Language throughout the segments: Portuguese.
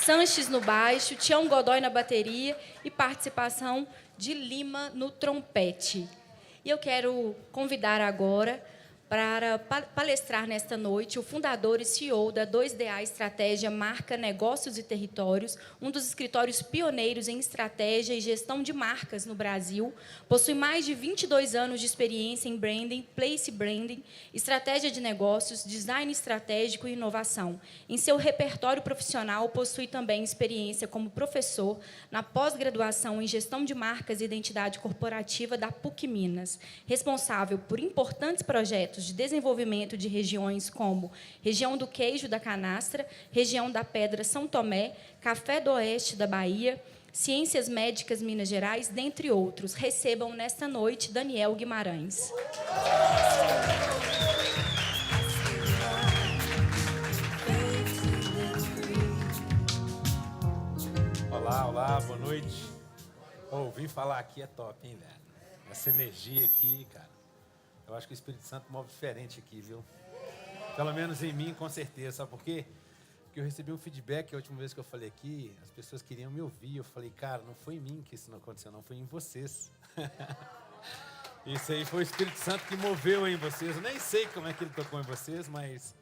Sanches no baixo, Tião Godoy na bateria e participação de Lima no trompete. E eu quero convidar agora para palestrar nesta noite o fundador e CEO da 2DA Estratégia, Marca, Negócios e Territórios, um dos escritórios pioneiros em estratégia e gestão de marcas no Brasil. Possui mais de 22 anos de experiência em branding, place branding, estratégia de negócios, design estratégico e inovação. Em seu repertório profissional, possui também experiência como professor na pós-graduação em gestão de marcas e identidade corporativa da PUC Minas, responsável por importantes projetos de desenvolvimento de regiões como região do Queijo da Canastra, região da Pedra São Tomé, Café do Oeste da Bahia, Ciências Médicas Minas Gerais, dentre outros. Recebam nesta noite Daniel Guimarães. Olá, boa noite. Ouvir falar aqui é top, hein, velho? Essa energia aqui, cara. Eu acho que o Espírito Santo move diferente aqui, viu? Pelo menos em mim, com certeza. Sabe por quê? Porque eu recebi um feedback a última vez que eu falei aqui, as pessoas queriam me ouvir. Eu falei, cara, não foi em mim que isso não aconteceu, não, foi em vocês. Isso aí foi o Espírito Santo que moveu em vocês. Eu nem sei como é que ele tocou em vocês, mas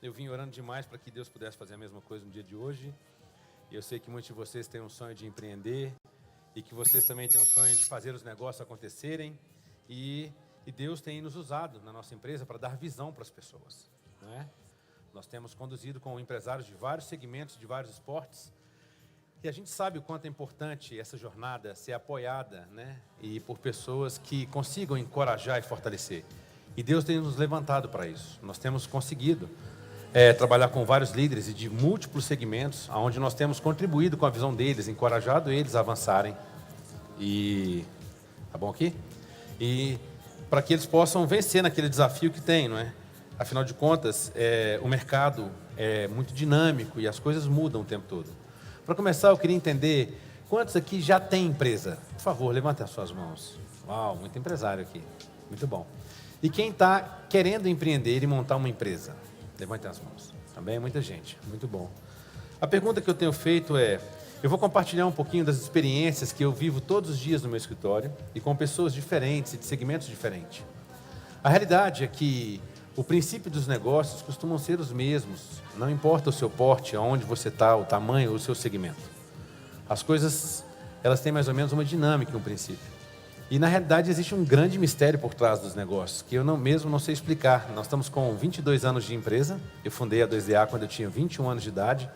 eu vim orando demais para que Deus pudesse fazer a mesma coisa no dia de hoje. E eu sei que muitos de vocês têm um sonho de empreender e que vocês também têm um sonho de fazer os negócios acontecerem. E Deus tem nos usado na nossa empresa para dar visão para as pessoas, não é? Nós temos conduzido com empresários de vários segmentos, de vários esportes, e a gente sabe o quanto é importante essa jornada ser apoiada, né? E por pessoas que consigam encorajar e fortalecer. E Deus tem nos levantado para isso. Nós temos conseguido trabalhar com vários líderes e de múltiplos segmentos, onde nós temos contribuído com a visão deles, encorajado eles a avançarem. E tá bom aqui? E para que eles possam vencer naquele desafio que tem, não é? Afinal de contas, o mercado é muito dinâmico e as coisas mudam o tempo todo. Para começar, eu queria entender quantos aqui já têm empresa. Por favor, levantem as suas mãos. Uau, muito empresário aqui. Muito bom. E quem está querendo empreender e montar uma empresa? Levantem as mãos. Também é muita gente. Muito bom. A pergunta que eu tenho feito é... Eu vou compartilhar um pouquinho das experiências que eu vivo todos os dias no meu escritório e com pessoas diferentes e de segmentos diferentes. A realidade é que o princípio dos negócios costumam ser os mesmos. Não importa o seu porte, aonde você está, o tamanho ou o seu segmento. As coisas, elas têm mais ou menos uma dinâmica, um princípio. E, na realidade, existe um grande mistério por trás dos negócios, que eu mesmo não sei explicar. Nós estamos com 22 anos de empresa. Eu fundei a 2DA quando eu tinha 21 anos de idade.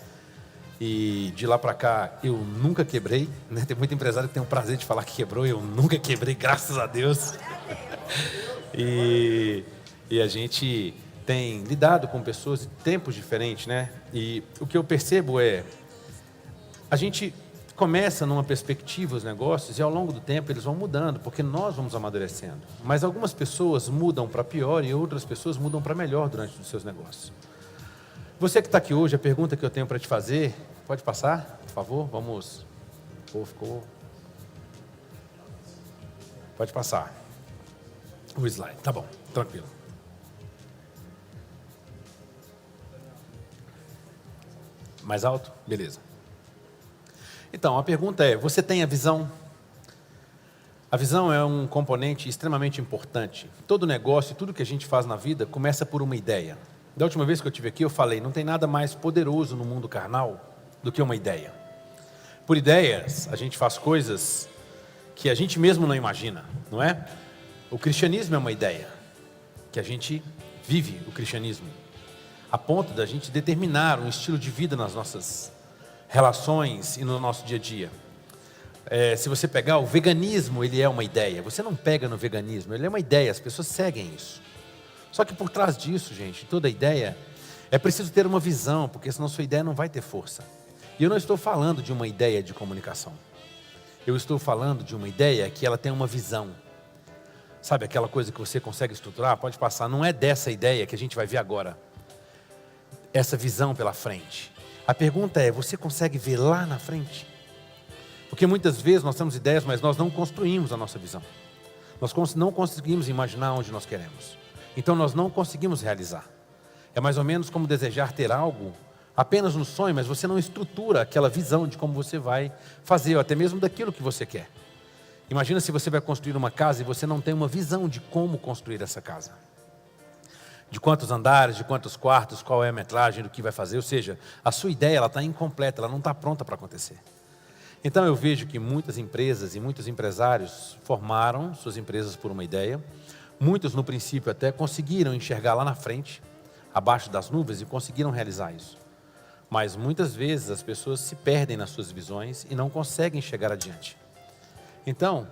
E de lá para cá, eu nunca quebrei, né? Tem muito empresário que tem o prazer de falar que quebrou, eu nunca quebrei, graças a Deus. E a gente tem lidado com pessoas de tempos diferentes, né? E o que eu percebo é, a gente começa numa perspectiva os negócios e ao longo do tempo eles vão mudando, porque nós vamos amadurecendo. Mas algumas pessoas mudam para pior e outras pessoas mudam para melhor durante os seus negócios. Você que está aqui hoje, a pergunta que eu tenho para te fazer, pode passar, por favor? Vamos. Ficou. Pode passar. O slide, tá bom, tranquilo. Mais alto? Beleza. Então, a pergunta é, você tem a visão? A visão é um componente extremamente importante. Todo negócio, tudo que a gente faz na vida, começa por uma ideia. Da última vez que eu estive aqui, eu falei, não tem nada mais poderoso no mundo carnal do que uma ideia. Por ideias, a gente faz coisas que a gente mesmo não imagina, não é? O cristianismo é uma ideia, que a gente vive o cristianismo, a ponto da gente determinar um estilo de vida nas nossas relações e no nosso dia a dia. Se você pegar o veganismo, ele é uma ideia. Você não pega no veganismo, ele é uma ideia, as pessoas seguem isso. Só que por trás disso, gente, toda ideia, é preciso ter uma visão, porque senão sua ideia não vai ter força. E eu não estou falando de uma ideia de comunicação. Eu estou falando de uma ideia que ela tem uma visão. Sabe aquela coisa que você consegue estruturar? Pode passar. Não é dessa ideia que a gente vai ver agora. Essa visão pela frente. A pergunta é, você consegue ver lá na frente? Porque muitas vezes nós temos ideias, mas nós não construímos a nossa visão. Nós não conseguimos imaginar onde nós queremos. Então nós não conseguimos realizar. É mais ou menos como desejar ter algo, apenas no sonho, mas você não estrutura aquela visão de como você vai fazer, ou até mesmo daquilo que você quer. Imagina se você vai construir uma casa e você não tem uma visão de como construir essa casa. De quantos andares, de quantos quartos, qual é a metragem do que vai fazer. Ou seja, a sua ideia está incompleta, ela não está pronta para acontecer. Então eu vejo que muitas empresas e muitos empresários formaram suas empresas por uma ideia. Muitos no princípio até conseguiram enxergar lá na frente, abaixo das nuvens, e conseguiram realizar isso. Mas muitas vezes as pessoas se perdem nas suas visões e não conseguem chegar adiante. Então,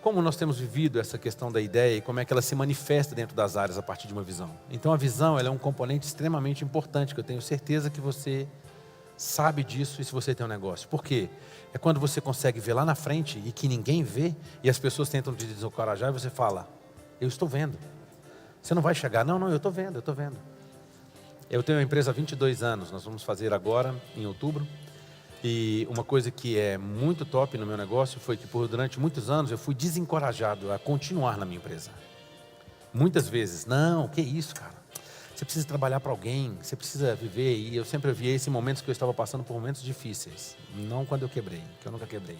como nós temos vivido essa questão da ideia e como é que ela se manifesta dentro das áreas a partir de uma visão? Então a visão ela é um componente extremamente importante, que eu tenho certeza que você sabe disso e se você tem um negócio. Por quê? É quando você consegue ver lá na frente e que ninguém vê e as pessoas tentam te desencorajar e você fala, eu estou vendo. Você não vai chegar, não, eu estou vendo, eu estou vendo. Eu tenho uma empresa há 22 anos, nós vamos fazer agora, em outubro. E uma coisa que é muito top no meu negócio foi que durante muitos anos eu fui desencorajado a continuar na minha empresa. Muitas vezes, não, que isso, cara? Você precisa trabalhar para alguém, você precisa viver. E eu sempre vi esses momentos que eu estava passando por momentos difíceis. Não quando eu quebrei, que eu nunca quebrei.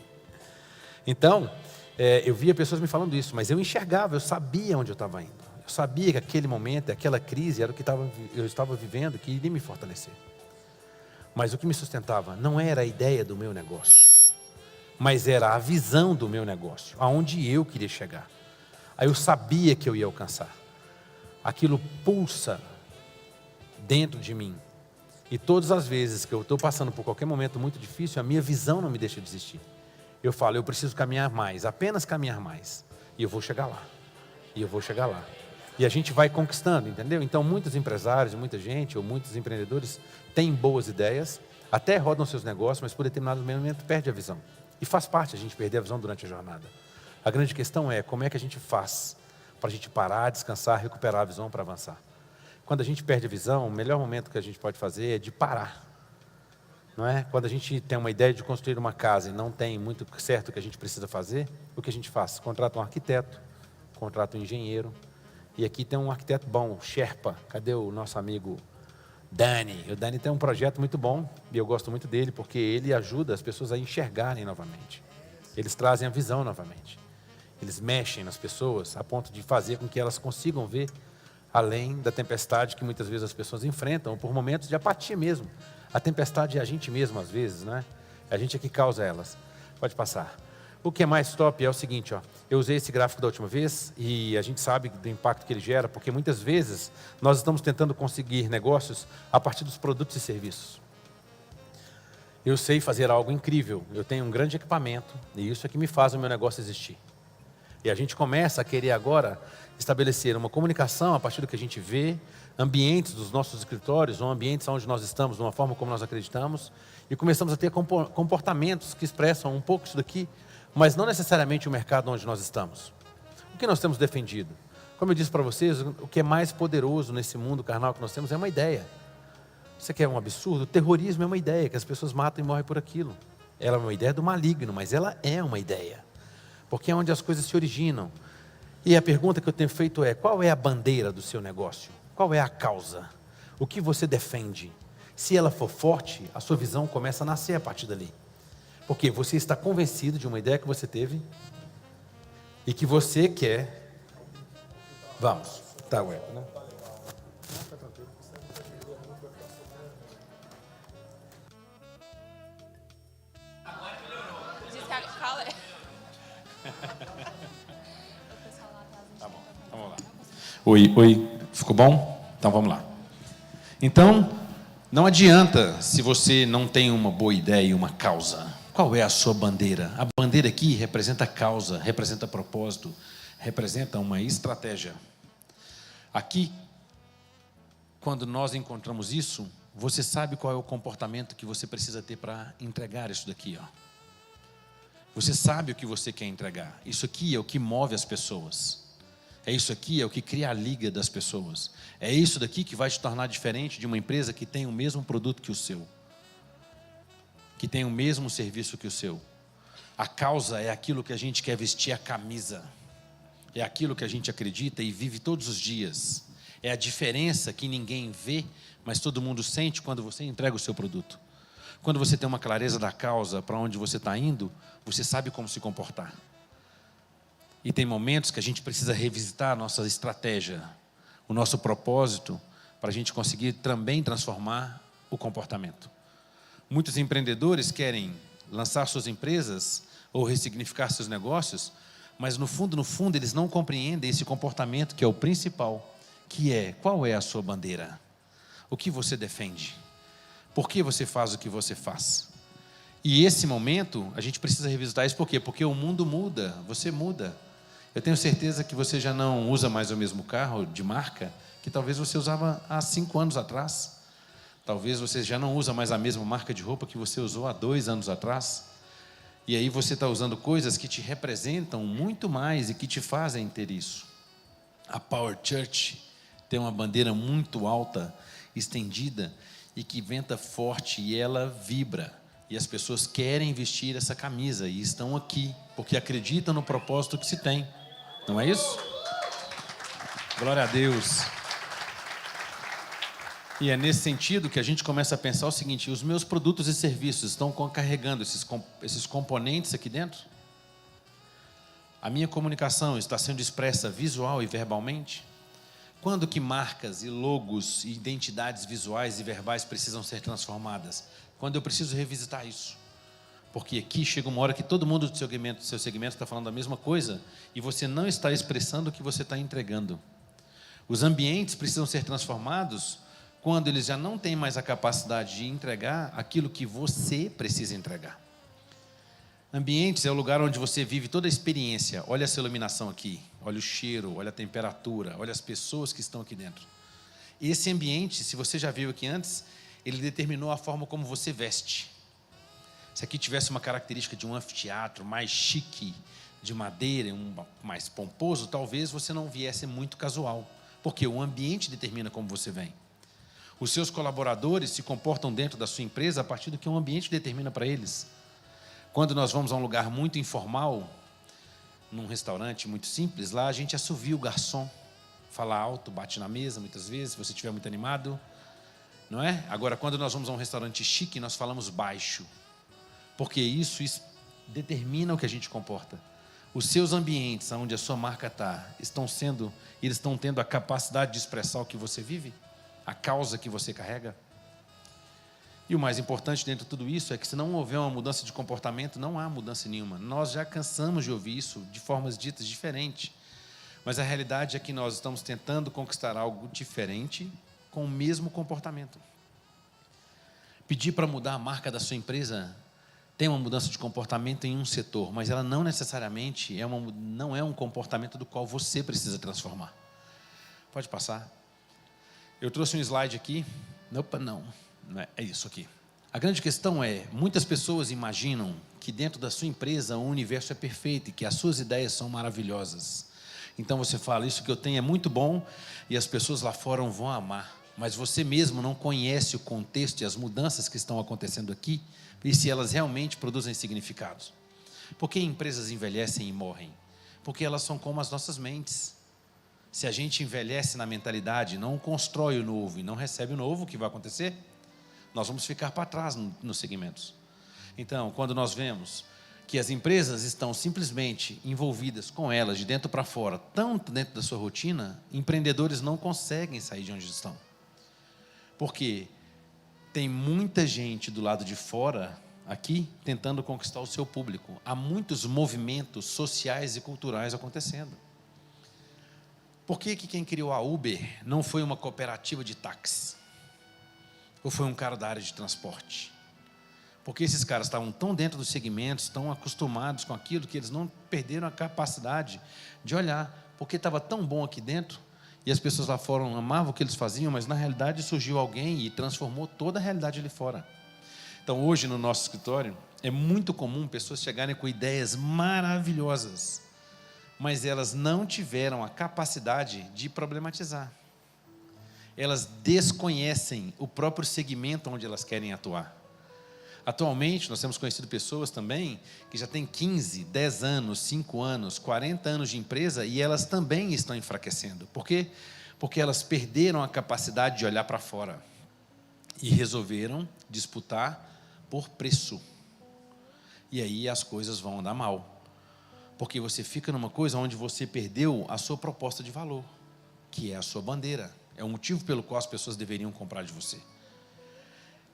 Então, eu via pessoas me falando isso, mas eu enxergava, eu sabia onde eu estava indo. Eu sabia que aquele momento, aquela crise era o que eu estava vivendo, que iria me fortalecer. Mas o que me sustentava não era a ideia do meu negócio, mas era a visão do meu negócio, aonde eu queria chegar. Aí eu sabia que eu ia alcançar. Aquilo pulsa dentro de mim. E todas as vezes que eu estou passando por qualquer momento muito difícil, a minha visão não me deixa desistir. Eu falo, eu preciso caminhar mais, apenas caminhar mais. E eu vou chegar lá. E eu vou chegar lá. E a gente vai conquistando, entendeu? Então, muitos empresários, muita gente, ou muitos empreendedores têm boas ideias, até rodam seus negócios, mas por determinado momento perde a visão. E faz parte a gente perder a visão durante a jornada. A grande questão é como é que a gente faz para a gente parar, descansar, recuperar a visão para avançar. Quando a gente perde a visão, o melhor momento que a gente pode fazer é de parar. Não é? Quando a gente tem uma ideia de construir uma casa e não tem muito certo o que a gente precisa fazer, o que a gente faz? Contrata um arquiteto, contrata um engenheiro. E aqui tem um arquiteto bom, o Sherpa. Cadê o nosso amigo Dani? O Dani tem um projeto muito bom e eu gosto muito dele porque ele ajuda as pessoas a enxergarem novamente. Eles trazem a visão novamente. Eles mexem nas pessoas a ponto de fazer com que elas consigam ver além da tempestade que muitas vezes as pessoas enfrentam, por momentos de apatia mesmo. A tempestade é a gente mesmo às vezes, né? É a gente que causa elas. Pode passar. O que é mais top é o seguinte, ó, eu usei esse gráfico da última vez e a gente sabe do impacto que ele gera, porque muitas vezes nós estamos tentando conseguir negócios a partir dos produtos e serviços. Eu sei fazer algo incrível, eu tenho um grande equipamento e isso é que me faz o meu negócio existir. E a gente começa a querer agora estabelecer uma comunicação a partir do que a gente vê, ambientes dos nossos escritórios, ou ambientes onde nós estamos, de uma forma como nós acreditamos, e começamos a ter comportamentos que expressam um pouco isso daqui, mas não necessariamente o mercado onde nós estamos. O que nós temos defendido? Como eu disse para vocês, o que é mais poderoso nesse mundo carnal que nós temos é uma ideia. Você quer um absurdo? O terrorismo é uma ideia, que as pessoas matam e morrem por aquilo. Ela é uma ideia do maligno, mas ela é uma ideia. Porque é onde as coisas se originam. E a pergunta que eu tenho feito é, qual é a bandeira do seu negócio? Qual é a causa? O que você defende? Se ela for forte, a sua visão começa a nascer a partir dali. Porque você está convencido de uma ideia que você teve e que você quer. Vamos. Tá, ué, né? Tá bom, vamos lá. Oi, ficou bom? Então vamos lá. Então, não adianta se você não tem uma boa ideia e uma causa. Qual é a sua bandeira? A bandeira aqui representa causa, representa propósito, representa uma estratégia. Aqui, quando nós encontramos isso, você sabe qual é o comportamento que você precisa ter para entregar isso daqui, ó. Você sabe o que você quer entregar. Isso aqui é o que move as pessoas. É isso aqui, é o que cria a liga das pessoas. É isso daqui que vai te tornar diferente de uma empresa que tem o mesmo produto que o seu, que tem o mesmo serviço que o seu. A causa é aquilo que a gente quer vestir a camisa. É aquilo que a gente acredita e vive todos os dias. É a diferença que ninguém vê, mas todo mundo sente quando você entrega o seu produto. Quando você tem uma clareza da causa para onde você está indo, você sabe como se comportar. E tem momentos que a gente precisa revisitar a nossa estratégia, o nosso propósito, para a gente conseguir também transformar o comportamento. Muitos empreendedores querem lançar suas empresas ou ressignificar seus negócios, mas no fundo, eles não compreendem esse comportamento que é o principal, que é: qual é a sua bandeira? O que você defende? Por que você faz o que você faz? E esse momento, a gente precisa revisitar isso. Por quê? Porque o mundo muda, você muda. Eu tenho certeza que você já não usa mais o mesmo carro de marca que talvez você usava há 5 anos atrás. Talvez você já não usa mais a mesma marca de roupa que você usou há 2 anos atrás. E aí você está usando coisas que te representam muito mais e que te fazem ter isso. A Power Church tem uma bandeira muito alta, estendida, e que venta forte, e ela vibra. E as pessoas querem vestir essa camisa e estão aqui, porque acreditam no propósito que se tem. Não é isso? Glória a Deus. E é nesse sentido que a gente começa a pensar o seguinte: os meus produtos e serviços estão carregando esses componentes aqui dentro? A minha comunicação está sendo expressa visual e verbalmente? Quando que marcas e logos e identidades visuais e verbais precisam ser transformadas? Quando eu preciso revisitar isso. Porque aqui chega uma hora que todo mundo do seu segmento está falando a mesma coisa e você não está expressando o que você está entregando. Os ambientes precisam ser transformados quando eles já não têm mais a capacidade de entregar aquilo que você precisa entregar. Ambientes é o lugar onde você vive toda a experiência. Olha essa iluminação aqui, olha o cheiro, olha a temperatura, olha as pessoas que estão aqui dentro. Esse ambiente, se você já viu aqui antes, ele determinou a forma como você veste. Se aqui tivesse uma característica de um anfiteatro mais chique, de madeira, mais pomposo, talvez você não viesse muito casual, porque o ambiente determina como você vem. Os seus colaboradores se comportam dentro da sua empresa a partir do que o ambiente determina para eles. Quando nós vamos a um lugar muito informal, num restaurante muito simples, lá a gente assovia o garçom, fala alto, bate na mesa muitas vezes, se você estiver muito animado, não é? Agora, quando nós vamos a um restaurante chique, nós falamos baixo, porque isso determina o que a gente comporta. Os seus ambientes, onde a sua marca está, eles estão tendo a capacidade de expressar o que você vive? A causa que você carrega? E o mais importante dentro de tudo isso é que se não houver uma mudança de comportamento, não há mudança nenhuma. Nós já cansamos de ouvir isso de formas ditas diferentes. Mas a realidade é que nós estamos tentando conquistar algo diferente com o mesmo comportamento. Pedir para mudar a marca da sua empresa tem uma mudança de comportamento em um setor, mas ela não necessariamente não é um comportamento do qual você precisa transformar. Pode passar. Eu trouxe um slide aqui. Opa, não é isso aqui. A grande questão é, muitas pessoas imaginam que dentro da sua empresa o universo é perfeito e que as suas ideias são maravilhosas. Então você fala: isso que eu tenho é muito bom e as pessoas lá fora vão amar. Mas você mesmo não conhece o contexto e as mudanças que estão acontecendo aqui e se elas realmente produzem significados. Por que empresas envelhecem e morrem? Porque elas são como as nossas mentes. Se a gente envelhece na mentalidade, não constrói o novo e não recebe o novo, o que vai acontecer? Nós vamos ficar para trás nos segmentos. Então, quando nós vemos que as empresas estão simplesmente envolvidas com elas, de dentro para fora, tanto dentro da sua rotina, empreendedores não conseguem sair de onde estão. Porque tem muita gente do lado de fora, aqui, tentando conquistar o seu público. Há muitos movimentos sociais e culturais acontecendo. Por que quem criou a Uber não foi uma cooperativa de táxi? Ou foi um cara da área de transporte? Porque esses caras estavam tão dentro dos segmentos, tão acostumados com aquilo, que eles não perderam a capacidade de olhar, porque estava tão bom aqui dentro, e as pessoas lá fora amavam o que eles faziam, mas na realidade surgiu alguém e transformou toda a realidade ali fora. Então hoje no nosso escritório, é muito comum pessoas chegarem com ideias maravilhosas, mas elas não tiveram a capacidade de problematizar. Elas desconhecem o próprio segmento onde elas querem atuar. Atualmente, nós temos conhecido pessoas também que já têm 15, 10 anos, 5 anos, 40 anos de empresa e elas também estão enfraquecendo. Por quê? Porque elas perderam a capacidade de olhar para fora e resolveram disputar por preço. E aí as coisas vão andar mal. Porque você fica numa coisa onde você perdeu a sua proposta de valor, que é a sua bandeira. É o motivo pelo qual as pessoas deveriam comprar de você.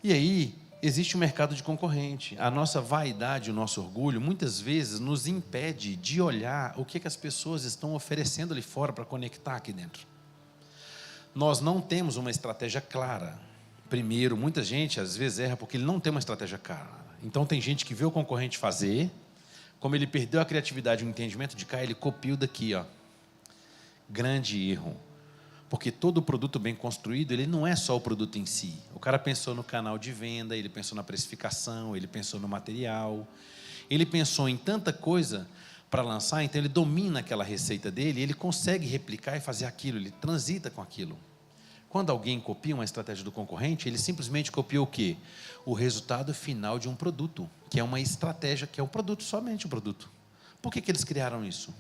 E aí, existe um mercado de concorrente. A nossa vaidade, o nosso orgulho, muitas vezes nos impede de olhar o que as pessoas estão oferecendo ali fora para conectar aqui dentro. Nós não temos uma estratégia clara. Primeiro, muita gente às vezes erra porque ele não tem uma estratégia clara. Então, tem gente que vê o concorrente fazer, como ele perdeu a criatividade e o entendimento de cá, ele copia o daqui, ó. Grande erro. Porque todo produto bem construído, ele não é só o produto em si. O cara pensou no canal de venda, ele pensou na precificação, ele pensou no material, ele pensou em tanta coisa para lançar, então ele domina aquela receita dele, ele consegue replicar e fazer aquilo, ele transita com aquilo. Quando alguém copia uma estratégia do concorrente, ele simplesmente copia o quê? O resultado final de um produto, que é uma estratégia, que é o produto, somente o produto. Por que eles criaram isso?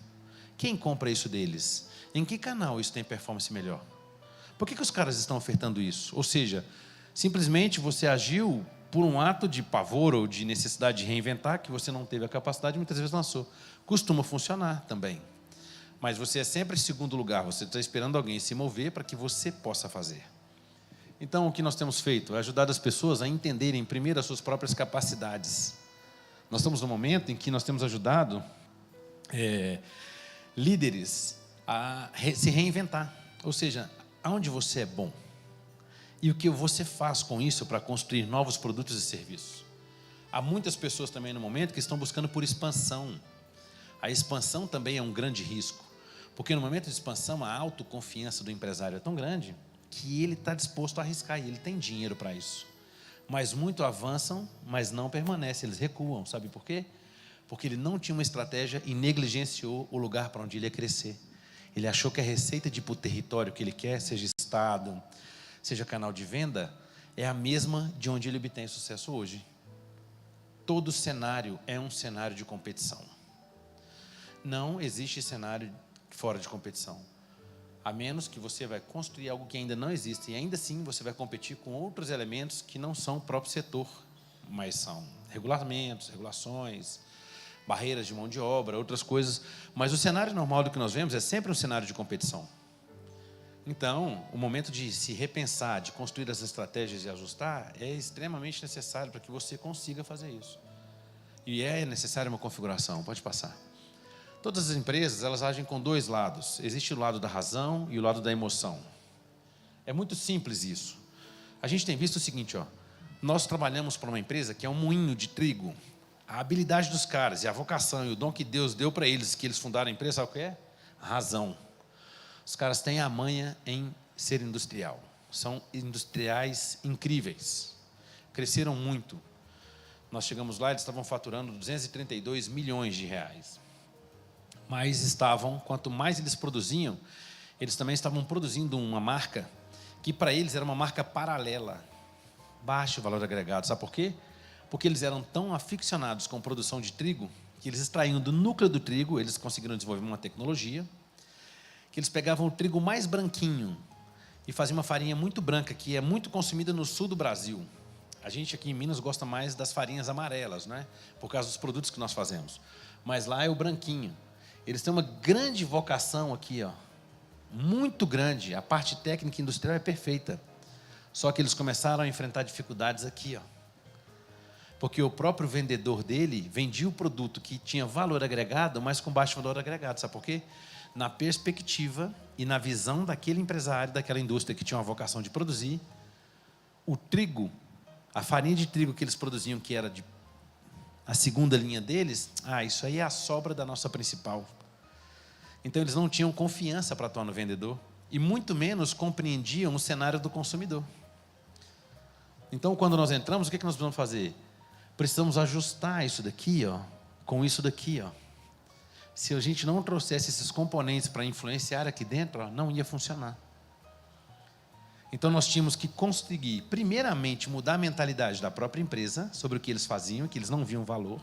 Quem compra isso deles? Em que canal isso tem performance melhor? Por que os caras estão ofertando isso? Ou seja, simplesmente você agiu por um ato de pavor ou de necessidade de reinventar, que você não teve a capacidade e muitas vezes lançou. Costuma funcionar também. Mas você é sempre em segundo lugar, você está esperando alguém se mover para que você possa fazer. Então, o que nós temos feito é ajudar as pessoas a entenderem primeiro as suas próprias capacidades. Nós estamos num momento em que nós temos ajudado líderes a se reinventar. Ou seja, aonde você é bom e o que você faz com isso para construir novos produtos e serviços. Há muitas pessoas também no momento que estão buscando por expansão. A expansão também é um grande risco, porque no momento de expansão a autoconfiança do empresário é tão grande que ele está disposto a arriscar e ele tem dinheiro para isso. Mas muito avançam, mas não permanecem, eles recuam. Sabe por quê? Porque ele não tinha uma estratégia e negligenciou o lugar para onde ele ia crescer. Ele achou que a receita de ir para o território que ele quer, seja estado, seja canal de venda, é a mesma de onde ele obtém sucesso hoje. Todo cenário é um cenário de competição. Não existe cenário fora de competição. A menos que você vai construir algo que ainda não existe. E ainda assim você vai competir com outros elementos que não são o próprio setor, mas são regulamentos, regulações, barreiras de mão de obra, outras coisas. Mas o cenário normal do que nós vemos é sempre um cenário de competição. Então, o momento de se repensar, de construir as estratégias e ajustar, é extremamente necessário para que você consiga fazer isso. E é necessária uma configuração. Pode passar. Todas as empresas, elas agem com dois lados. Existe o lado da razão e o lado da emoção. É muito simples isso. A gente tem visto o seguinte, ó. Nós trabalhamos para uma empresa que é um moinho de trigo. A habilidade dos caras e a vocação e o dom que Deus deu para eles, que eles fundaram a empresa, sabe o que é? A razão. Os caras têm a manha em ser industrial. São industriais incríveis. Cresceram muito. Nós chegamos lá, eles estavam faturando 232 milhões de reais. Mas estavam, quanto mais eles produziam, eles também estavam produzindo uma marca que para eles era uma marca paralela. Baixo valor agregado. Sabe por quê? Porque eles eram tão aficionados com produção de trigo, que eles extraíam do núcleo do trigo, eles conseguiram desenvolver uma tecnologia, que eles pegavam o trigo mais branquinho e faziam uma farinha muito branca, que é muito consumida no sul do Brasil. A gente aqui em Minas gosta mais das farinhas amarelas, né? Por causa dos produtos que nós fazemos. Mas lá é o branquinho. Eles têm uma grande vocação aqui, ó, muito grande. A parte técnica e industrial é perfeita. Só que eles começaram a enfrentar dificuldades aqui, ó. Porque o próprio vendedor dele vendia o produto que tinha valor agregado, mas com baixo valor agregado. Sabe por quê? Na perspectiva e na visão daquele empresário, daquela indústria que tinha uma vocação de produzir, o trigo, a farinha de trigo que eles produziam, que era a segunda linha deles, isso aí é a sobra da nossa principal. Então, eles não tinham confiança para atuar no vendedor e muito menos compreendiam o cenário do consumidor. Então, quando nós entramos, o que nós precisamos fazer? Precisamos ajustar isso daqui, ó, com isso daqui, ó. Se a gente não trouxesse esses componentes para influenciar aqui dentro, ó, não ia funcionar. Então, nós tínhamos que conseguir, primeiramente, mudar a mentalidade da própria empresa sobre o que eles faziam, que eles não viam valor.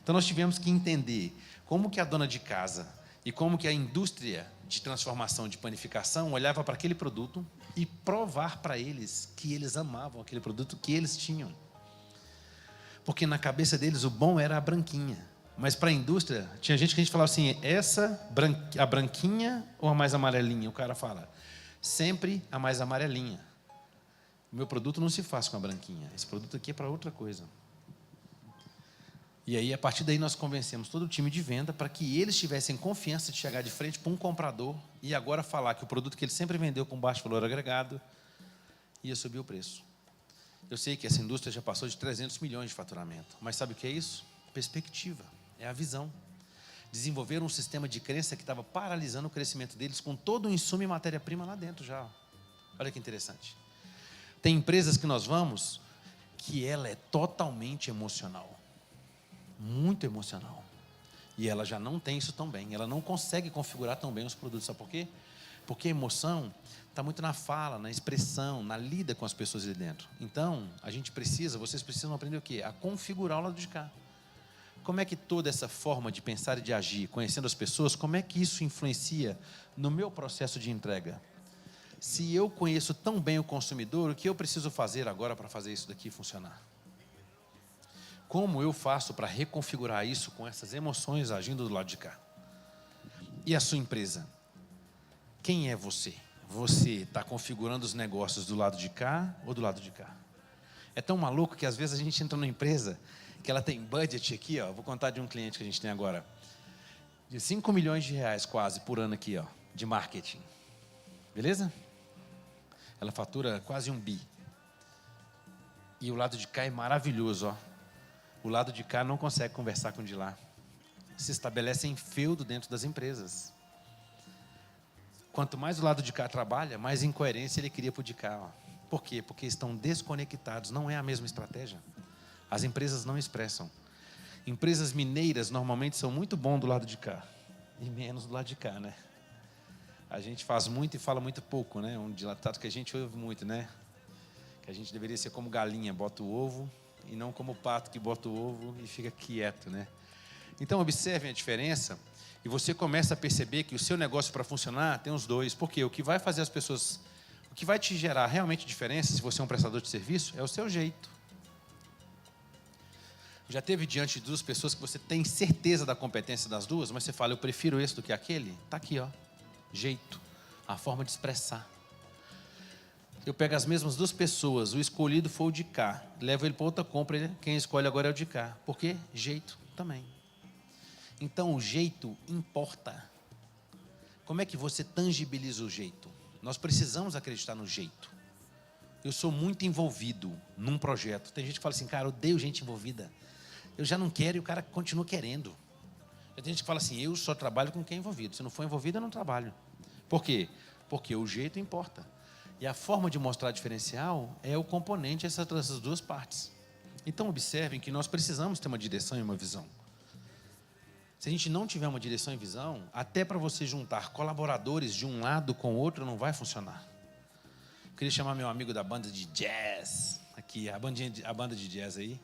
Então, nós tivemos que entender como que a dona de casa E como que a indústria de transformação de panificação olhava para aquele produto e provar para eles que eles amavam aquele produto que eles tinham. Porque na cabeça deles o bom era a branquinha. Mas para a indústria, tinha gente que a gente falava assim, a branquinha ou a mais amarelinha? O cara fala, sempre a mais amarelinha. O meu produto não se faz com a branquinha. Esse produto aqui é para outra coisa. E aí, a partir daí, nós convencemos todo o time de venda para que eles tivessem confiança de chegar de frente para um comprador e agora falar que o produto que ele sempre vendeu com baixo valor agregado ia subir o preço. Eu sei que essa indústria já passou de 300 milhões de faturamento, mas sabe o que é isso? Perspectiva, é a visão. Desenvolveram um sistema de crença que estava paralisando o crescimento deles com todo o insumo e matéria-prima lá dentro já. Olha que interessante. Tem empresas que nós vamos que ela é totalmente emocional. Muito emocional. E ela já não tem isso tão bem. Ela não consegue configurar tão bem os produtos. Sabe por quê? Porque a emoção está muito na fala, na expressão, na lida com as pessoas ali dentro. Então, vocês precisam aprender o quê? A configurar o lado de cá. Como é que toda essa forma de pensar e de agir, conhecendo as pessoas, como é que isso influencia no meu processo de entrega? Se eu conheço tão bem o consumidor, o que eu preciso fazer agora para fazer isso daqui funcionar? Como eu faço para reconfigurar isso com essas emoções agindo do lado de cá? E a sua empresa? Quem é você? Você está configurando os negócios do lado de cá ou do lado de cá? É tão maluco que às vezes a gente entra numa empresa que ela tem budget aqui, ó, vou contar de um cliente que a gente tem agora, de 5 milhões de reais quase por ano aqui, ó, de marketing. Beleza? Ela fatura quase 1 bi. E o lado de cá é maravilhoso, ó. O lado de cá não consegue conversar com o de lá. Se estabelece em feudo dentro das empresas. Quanto mais o lado de cá trabalha, mais incoerência ele cria para o de cá. Ó. Por quê? Porque estão desconectados, não é a mesma estratégia. As empresas não expressam. Empresas mineiras normalmente são muito bons do lado de cá e menos do lado de cá, né? A gente faz muito e fala muito pouco, né? Um dilatado que a gente ouve muito, né? Que a gente deveria ser como galinha, bota o ovo, e não como o pato que bota o ovo e fica quieto, né? Então, observem a diferença e você começa a perceber que o seu negócio para funcionar tem os dois. Porque o que vai fazer as pessoas, o que vai te gerar realmente diferença, se você é um prestador de serviço, é o seu jeito. Já teve diante de duas pessoas que você tem certeza da competência das duas, mas você fala, eu prefiro esse do que aquele? Está aqui, ó. Jeito, a forma de expressar. Eu pego as mesmas duas pessoas, o escolhido foi o de cá, levo ele para outra compra, quem escolhe agora é o de cá. Por quê? Jeito também. Então, o jeito importa. Como é que você tangibiliza o jeito? Nós precisamos acreditar no jeito. Eu sou muito envolvido num projeto. Tem gente que fala assim, cara, eu odeio gente envolvida. Eu já não quero e o cara continua querendo. Tem gente que fala assim, eu só trabalho com quem é envolvido. Se não for envolvido, eu não trabalho. Por quê? Porque o jeito importa. E a forma de mostrar diferencial é o componente dessas duas partes. Então, observem que nós precisamos ter uma direção e uma visão. Se a gente não tiver uma direção e visão, até para você juntar colaboradores de um lado com o outro, não vai funcionar. Eu queria chamar meu amigo da banda de jazz, aqui, a banda de jazz aí,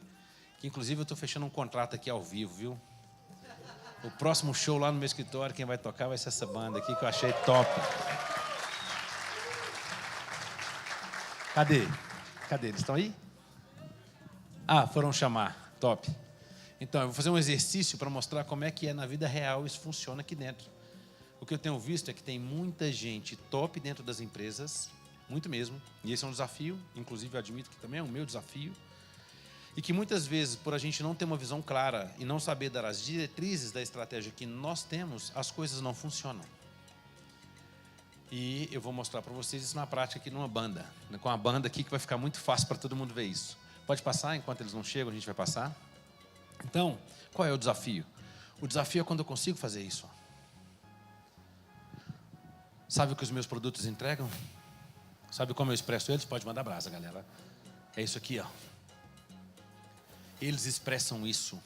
que inclusive eu estou fechando um contrato aqui ao vivo, viu? O próximo show lá no meu escritório, quem vai tocar vai ser essa banda aqui, que eu achei top. Cadê? Eles estão aí? Ah, foram chamar. Top. Então, eu vou fazer um exercício para mostrar como é que é na vida real isso funciona aqui dentro. O que eu tenho visto é que tem muita gente top dentro das empresas, muito mesmo, e esse é um desafio, inclusive eu admito que também é o meu desafio, e que muitas vezes, por a gente não ter uma visão clara e não saber dar as diretrizes da estratégia que nós temos, as coisas não funcionam. E eu vou mostrar para vocês isso na prática aqui numa banda. Com a banda aqui que vai ficar muito fácil para todo mundo ver isso. Pode passar, enquanto eles não chegam, a gente vai passar. Então, qual é o desafio? O desafio é quando eu consigo fazer isso. Sabe o que os meus produtos entregam? Sabe como eu expresso eles? Pode mandar brasa, galera. É isso aqui, ó. Eles expressam isso.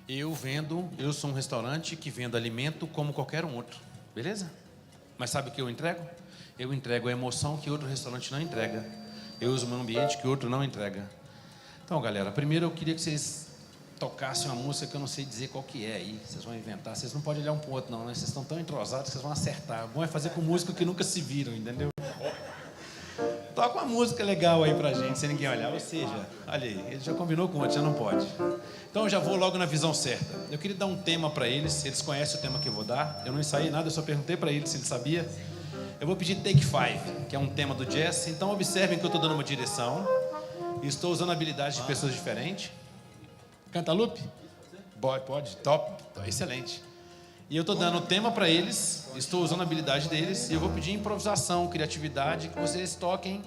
Eu sou um restaurante que vendo alimento como qualquer um outro. Beleza? Mas sabe o que eu entrego? Eu entrego a emoção que outro restaurante não entrega. Eu uso um ambiente que outro não entrega. Então, galera, primeiro eu queria que vocês tocasse uma música que eu não sei dizer qual que é aí. Vocês vão inventar. Vocês não podem olhar um pro outro, não, né? Vocês estão tão entrosados que vocês vão acertar. O bom é fazer com música que nunca se viram, entendeu? Toca uma música legal aí pra gente, sem ninguém olhar. Ou seja, olha aí, ele já combinou com o outro, já não pode. Então eu já vou logo na visão certa. Eu queria dar um tema para eles conhecem o tema que eu vou dar. Eu não ensaiei nada, eu só perguntei para eles se ele sabia. Eu vou pedir Take Five, que é um tema do jazz. Então observem que eu estou dando uma direção. E estou usando habilidades de pessoas diferentes. Cantaloupe? Pode, top, excelente. E eu estou dando o tema para eles, estou usando a habilidade deles, e eu vou pedir improvisação, criatividade, que vocês toquem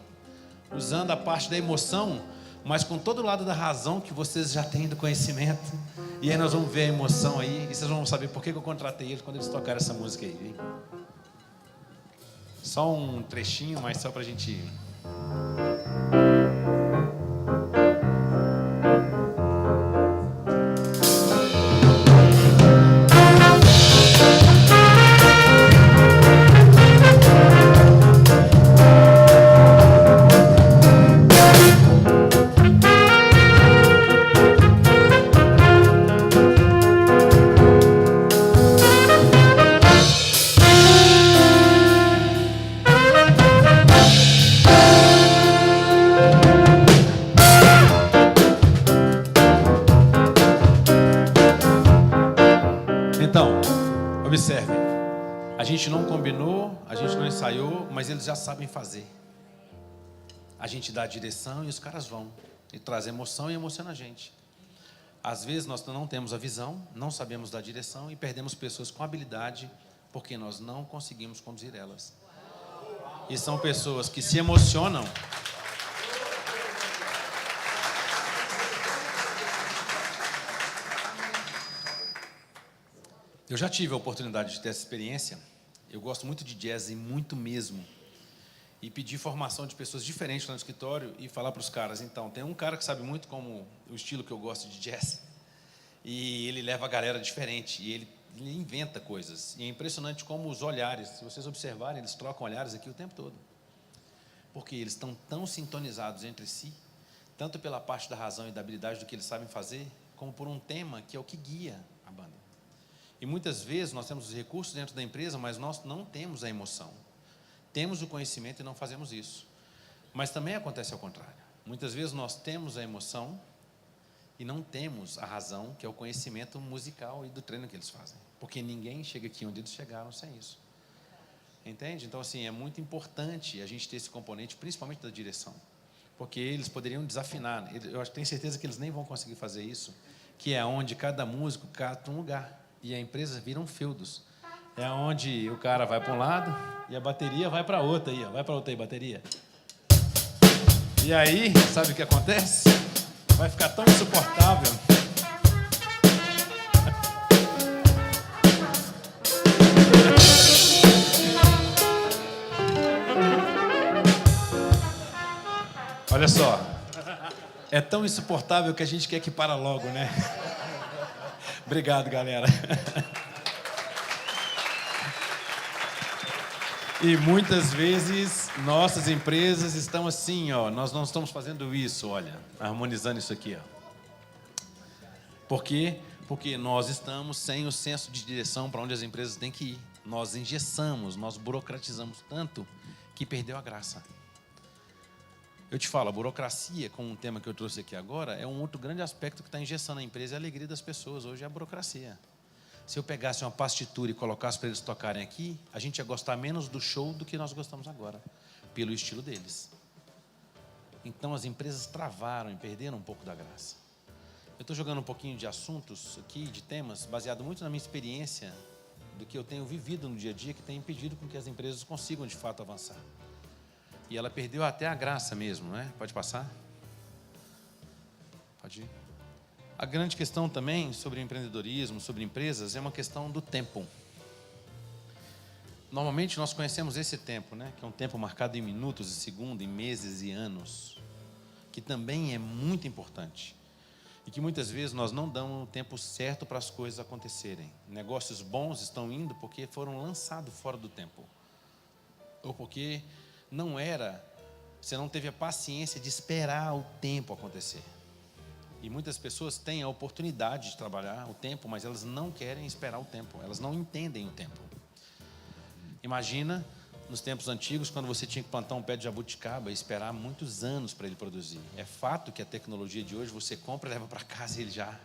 usando a parte da emoção, mas com todo o lado da razão que vocês já têm do conhecimento. E aí nós vamos ver a emoção aí, e vocês vão saber por que eu contratei eles quando eles tocaram essa música aí. Hein? Só um trechinho, mas só para a gente ir. Observem, a gente não combinou, a gente não ensaiou, mas eles já sabem fazer. A gente dá a direção e os caras vão. E traz emoção e emociona a gente. Às vezes nós não temos a visão, não sabemos dar direção e perdemos pessoas com habilidade porque nós não conseguimos conduzir elas. E são pessoas que se emocionam. Eu já tive a oportunidade de ter essa experiência. Eu gosto muito de jazz e muito mesmo. E pedi formação de pessoas diferentes lá no escritório e falar para os caras, então, tem um cara que sabe muito como o estilo que eu gosto de jazz. E ele leva a galera diferente, e ele inventa coisas. E é impressionante como os olhares, se vocês observarem, eles trocam olhares aqui o tempo todo. Porque eles estão tão sintonizados entre si, tanto pela parte da razão e da habilidade do que eles sabem fazer, como por um tema que é o que guia a banda. E muitas vezes nós temos os recursos dentro da empresa, mas nós não temos a emoção. Temos o conhecimento e não fazemos isso. Mas também acontece ao contrário. Muitas vezes nós temos a emoção e não temos a razão, que é o conhecimento musical e do treino que eles fazem. Porque ninguém chega aqui onde eles chegaram sem isso. Entende? Então, assim, é muito importante a gente ter esse componente, principalmente da direção. Porque eles poderiam desafinar. Eu tenho certeza que eles nem vão conseguir fazer isso, que é onde cada músico cata um lugar. E a empresa viram feudos. É onde o cara vai para um lado e a bateria vai para outra aí, ó. Vai para outra aí, bateria. E aí, sabe o que acontece? Vai ficar tão insuportável. Olha só. É tão insuportável que a gente quer que para logo, né? Obrigado, galera. E muitas vezes nossas empresas estão assim, ó, nós não estamos fazendo isso, olha, harmonizando isso aqui, ó. Por quê? Porque nós estamos sem o senso de direção para onde as empresas têm que ir. Nós engessamos, nós burocratizamos tanto que perdeu a graça. Eu te falo, a burocracia, com um tema que eu trouxe aqui agora, é um outro grande aspecto que está engessando a empresa e a alegria das pessoas. Hoje é a burocracia. Se eu pegasse uma partitura e colocasse para eles tocarem aqui, a gente ia gostar menos do show do que nós gostamos agora, pelo estilo deles. Então as empresas travaram e perderam um pouco da graça. Eu estou jogando um pouquinho de assuntos aqui, de temas, baseado muito na minha experiência, do que eu tenho vivido no dia a dia, que tem impedido com que as empresas consigam de fato avançar. E ela perdeu até a graça mesmo, né? Pode passar? Pode ir. A grande questão também sobre empreendedorismo, sobre empresas, é uma questão do tempo. Normalmente nós conhecemos esse tempo, né? Que é um tempo marcado em minutos e segundos, em meses e anos, que também é muito importante. E que muitas vezes nós não damos o tempo certo para as coisas acontecerem. Negócios bons estão indo porque foram lançados fora do tempo. Ou porque você não teve a paciência de esperar o tempo acontecer. E muitas pessoas têm a oportunidade de trabalhar o tempo, mas elas não querem esperar o tempo, elas não entendem o tempo. Imagina, nos tempos antigos, quando você tinha que plantar um pé de jabuticaba e esperar muitos anos para ele produzir. É fato que a tecnologia de hoje, você compra e leva para casa e ele já,